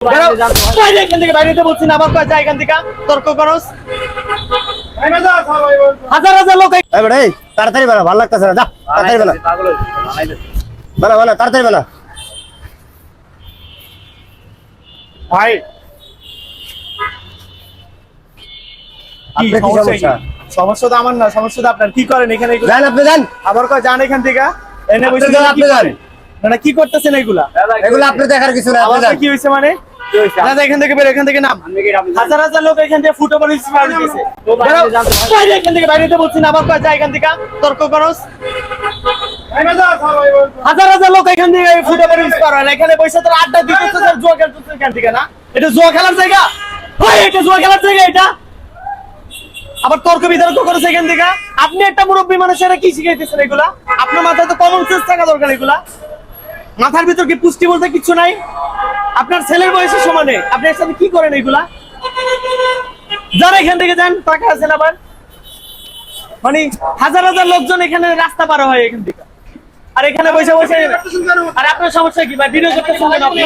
এখান থেকে বাইরে বলছি না, আবার যা এখান থেকে তর্ক করস। হাজার হাজার লোক তাড়াতাড়ি বানা, ভালো লাগতেছে না, যা তাড়াতাড়ি বানা, বানা বানা তাড়াতাড়ি বানা ভাই। আপনার কি সমস্যা? সমস্যা তো আমার না, সমস্যা তো আপনার। কি করেন এখানে? যান আপনি যান, আবার কয় যান এখান থেকে। এনে বসে আপনি যান, না কি করতেছেন এগুলা? এগুলো আপনি দেখার কিছু না, আপনি যান। কি হয়েছে মানে? দাদা এখান থেকে বের, এখান থেকে নাম। হাজার হাজার লোক এখান থেকে ফুটবল স্পার দিতেছে। বাইরে এখান থেকে বাইরে বলছি না, আবার কয় যা এখান থেকে তর্ক করস। হাজার হাজার লোক এখান থেকে ফুটবল স্পার হয়, এখানে বসে তোর আড্ডা দিতেছে, জুয়া খেলতেছে এখান থেকে। না এটা জুয়া খেলার জায়গা? ভাই এটা জুয়া খেলার জায়গা? এটা আবার তর্ক বিতর্ক করেছে এখান থেকে। আপনি একটা মুরব্বী মানুষেরা কি শিখাইতেছেন এগুলা? আপনার মাথায় তো কমন সেন্স থাকা দরকার। এগুলা মাথার ভিতর কি পুষ্টি বলতে কিছু নাই? আপনার ছেলের বয়সের সমানে আপনি একসাথে কি করেন এগুলা? যারা এখান থেকে যান, টাকা আছেন আবার। মানে হাজার হাজার লোকজন এখানে রাস্তা পার হয় এখান থেকে, আর এখানে বসে বসে। আর আপনার সমস্যা কি ভাই? ভিডিও করতে শুনবেন আপনি?